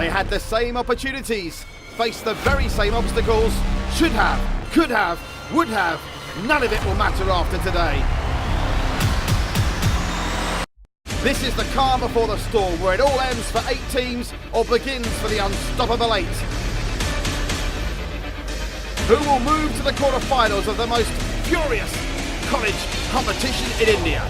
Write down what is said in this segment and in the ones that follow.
They had the same opportunities, faced the very same obstacles, should have, could have, would have. None of it will matter after today. This is the calm before the storm, where it all ends for 8 teams or begins for the unstoppable 8. Who will move to the quarter-finals of the most furious college competition in India?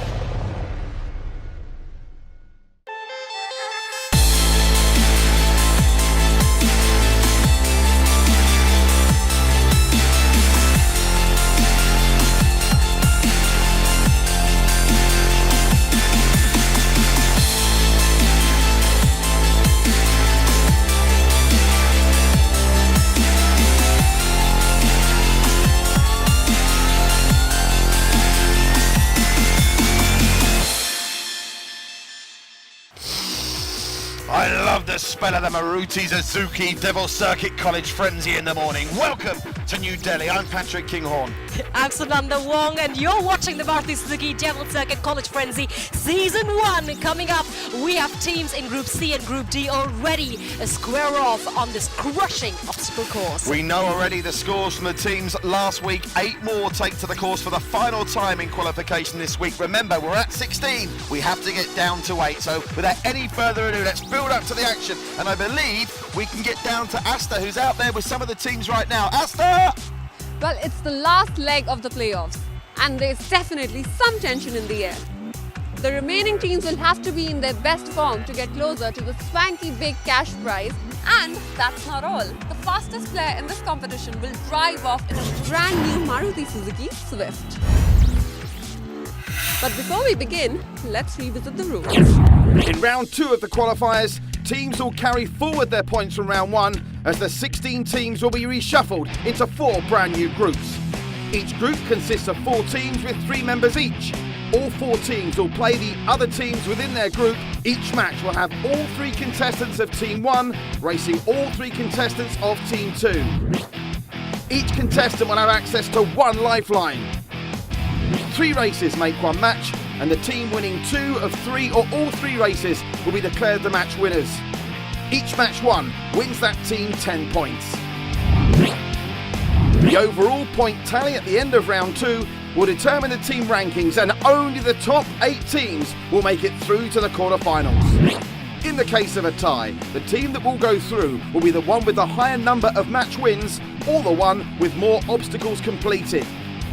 I love the spell of the Maruti Suzuki Devil Circuit College Frenzy in the morning. Welcome to New Delhi. I'm Patrick Kinghorn. I'm Sunanda Wong, and you're watching the Maruti Suzuki Devil Circuit College Frenzy Season 1 coming up. We have teams in Group C and Group D already square off on this crushing obstacle course. We know already the scores from the teams last week. 8 more take to the course for the final time in qualification this week. Remember, we're at 16. We have to get down to 8. So without any further ado, let's build up to the action. And I believe we can get down to Asta, who's out there with some of the teams right now. Asta! Well, it's the last leg of the playoffs, and there's definitely some tension in the air. The remaining teams will have to be in their best form to get closer to the swanky big cash prize. And that's not all. The fastest player in this competition will drive off in a brand new Maruti Suzuki Swift. But before we begin, let's revisit the rules. In round 2 of the qualifiers, teams will carry forward their points from round 1 as the 16 teams will be reshuffled into 4 brand new groups. Each group consists of 4 teams with 3 members each. All 4 teams will play the other teams within their group. Each match will have all 3 contestants of Team 1 racing all 3 contestants of Team 2. Each contestant will have access to 1 lifeline. 3 races make 1 match, and the team winning 2 of 3 or all 3 races will be declared the match winners. Each match won wins that team 10 points. The overall point tally at the end of round 2 will determine the team rankings, and only the top 8 teams will make it through to the quarterfinals. In the case of a tie, the team that will go through will be the one with the higher number of match wins or the one with more obstacles completed.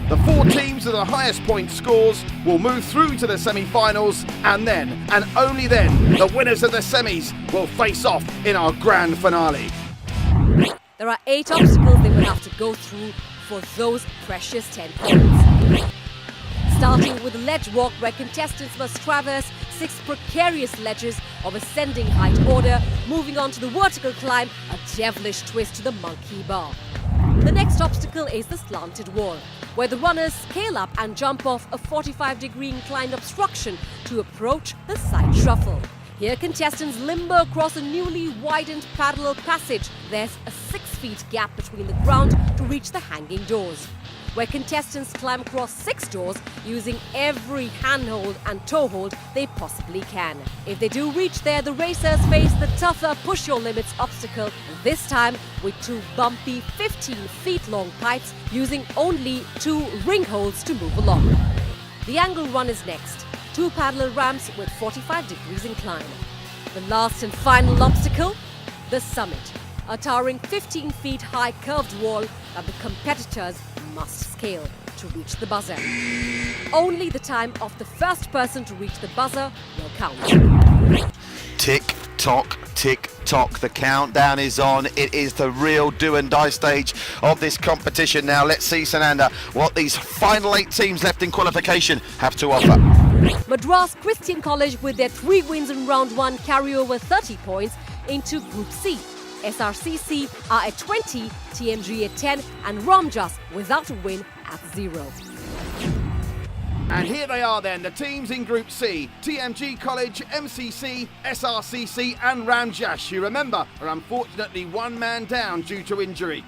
The 4 teams with the highest point scores will move through to the semi-finals, and then, and only then, the winners of the semis will face off in our grand finale. There are 8 obstacles they will have to go through for those precious 10 points. Starting with the ledge walk, where contestants must traverse 6 precarious ledges of ascending height order, moving on to the vertical climb, a devilish twist to the monkey bar. The next obstacle is the slanted wall, where the runners scale up and jump off a 45-degree inclined obstruction to approach the side shuffle. Here contestants limber across a newly widened parallel passage. There's a 6 feet gap between the ground to reach the hanging doors, where contestants climb across 6 doors using every handhold and toehold they possibly can. If they do reach there, the racers face the tougher push your limits obstacle, this time with 2 bumpy 15 feet long pipes using only 2 ring holds to move along. The angle run is next, 2 parallel ramps with 45 degrees incline. The last and final obstacle, the summit, a towering 15 feet high curved wall that the competitors must scale to reach the buzzer. Only the time of the first person to reach the buzzer will count. Tick tock, tick tock. The countdown is on. It is the real do and die stage of this competition. Now let's see, Sananda, what these final 8 teams left in qualification have to offer. Madras Christian College, with their 3 wins in round 1, carry over 30 points into Group C. SRCC are at 20, TMG at 10, and Ramjas without a win at 0. And here they are then, the teams in Group C: TMG College, MCC, SRCC and Ramjas, who, remember, are unfortunately 1 man down due to injury.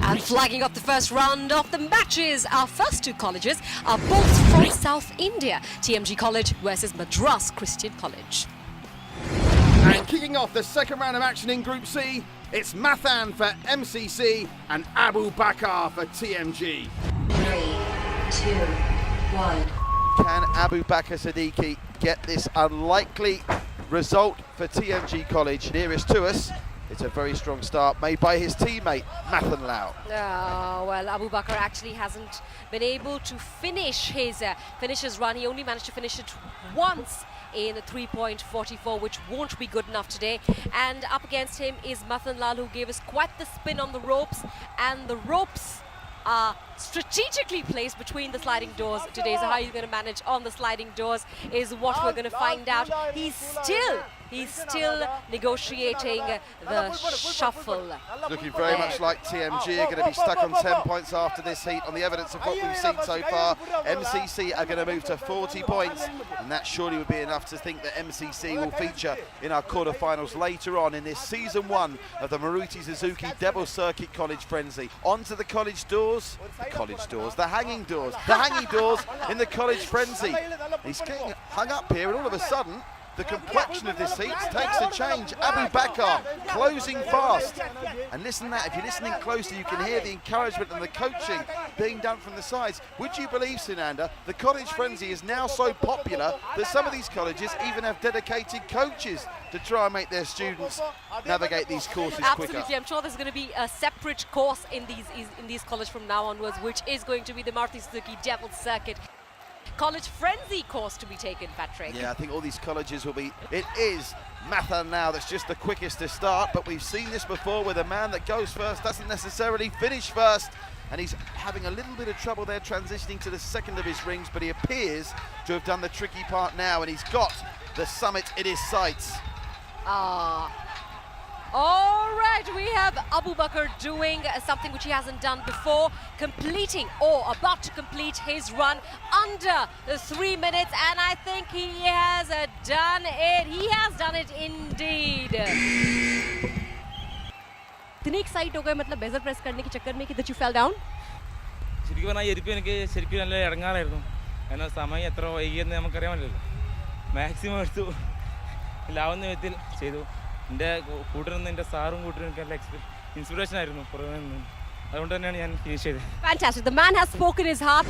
And flagging up the first round of the matches, our first 2 colleges are both from South India. TMG College versus Madras Christian College. And kicking off the second round of action in Group C, it's Mathan for MCC and Abu Bakr for TMG. 3, 2, 1. Can Abu Bakr Siddiqui get this unlikely result for TMG College? Nearest to us, it's a very strong start made by his teammate, Mathan Lau. Well, Abu Bakr actually hasn't been able to finish his run. He only managed to finish it once in 3.44, which won't be good enough today. And up against him is Mathan Lal, who gave us quite the spin on the ropes, and the ropes are strategically placed between the sliding doors today. So how he's going to manage on the sliding doors is what we're going to find out. He's still negotiating the shuffle. Looking very much like TMG are going to be stuck on 10 points after this heat. On the evidence of what we've seen so far, MCC are going to move to 40 points, and that surely would be enough to think that MCC will feature in our quarterfinals later on in this season 1 of the Maruti Suzuki Devil Circuit College Frenzy. Onto the college doors, the hanging doors in the College Frenzy. He's getting hung up here, and all of a sudden, the complexion of this heat takes a change. Abu Bakr closing fast. And listen to that, if you're listening closely, you can hear the encouragement and the coaching being done from the sides. Would you believe, Sunanda, the College Frenzy is now so popular that some of these colleges even have dedicated coaches to try and make their students navigate these courses quicker. Absolutely, I'm sure there's going to be a separate course in these colleges from now onwards, which is going to be the Maruti Suzuki Devil Circuit College Frenzy course to be taken, Patrick. Yeah, I think all these colleges will be. It is Mathan now that's just the quickest to start, but we've seen this before where the man that goes first doesn't necessarily finish first, and he's having a little bit of trouble there transitioning to the second of his rings, but he appears to have done the tricky part now, and he's got the summit in his sights. All right, we have Abu Bakr doing something which he hasn't done before, completing or about to complete his run under the 3 minutes, and I think he has done it. He has done it indeed. इतने excite हो गए मतलब badger press करने के चक्कर में कि that you fell down? ശരിക്കും പറഞ്ഞാൽ ഈ ഇരിപ്പ് എനിക്ക് ശരിക്കും നല്ല ഇടങ്ങാറായിരുന്നു. കാരണം സമയം എത്ര വൈകിയെന്ന് നമുക്കറിയാൻ പറ്റില്ലല്ലോ. മാക്സിമം എടുത്തു ലാവുന്ന വിധത്തിൽ ചെയ്തു. എൻ്റെ കൂട്ടുന്ന എൻ്റെ സാറും കൂട്ടുകാരും എനിക്ക് നല്ല ഇൻസ്പിറേഷൻ ആയിരുന്നു പുറമെ നിന്ന്. അതുകൊണ്ട് തന്നെയാണ് ഞാൻ ഫിനിഷ് ചെയ്തത്. Fantastic. The man has spoken his heart.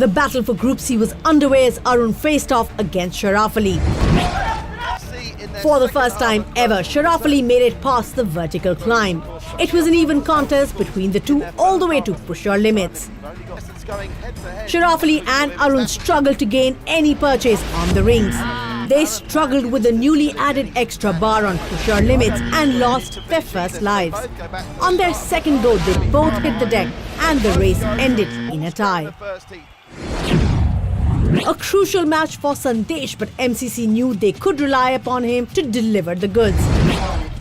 The battle for Group C was underway as Arun faced off against Sharaf Ali. For the first time ever, Sharaf Ali made it past the vertical climb. It was an even contest between the two all the way to push your limits. Sharaf Ali and Arun struggled to gain any purchase on the rings. They struggled with the newly added extra bar on push your limits and lost their first lives. On their second go, they both hit the deck and the race ended in a tie. A crucial match for Sandesh, but MCC knew they could rely upon him to deliver the goods.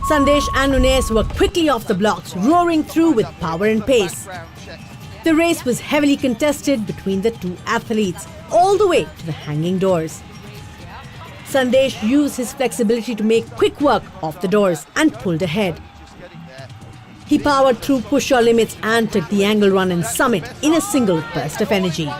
Sandesh and Nunes were quickly off the blocks, roaring through with power and pace. The race was heavily contested between the two athletes, all the way to the hanging doors. Sandesh used his flexibility to make quick work of the doors and pulled ahead. He powered through push your limits and took the angle run and summit in a single burst of energy.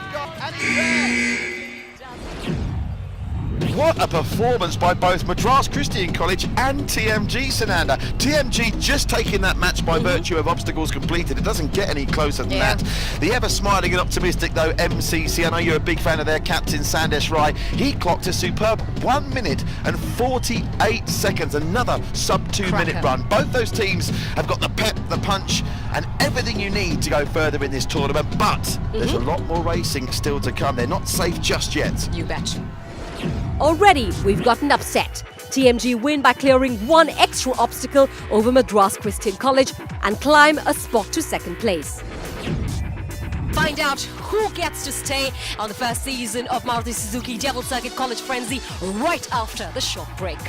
What a performance by both Madras Christian College and TMG, Sananda. TMG just taking that match by virtue of obstacles completed. It doesn't get any closer than that. The ever-smiling and optimistic, though, MCC, I know you're a big fan of their captain, Sandesh Rai. He clocked a superb 1 minute and 48 seconds. Another sub-2-minute run. Both those teams have got the pep, the punch, and everything you need to go further in this tournament. But there's a lot more racing still to come. They're not safe just yet. You bet. Already, we've gotten upset. TMG win by clearing one extra obstacle over Madras Christian College and climb a spot to second place. Find out who gets to stay on the first season of Maruti Suzuki Devil Circuit College Frenzy right after the short break.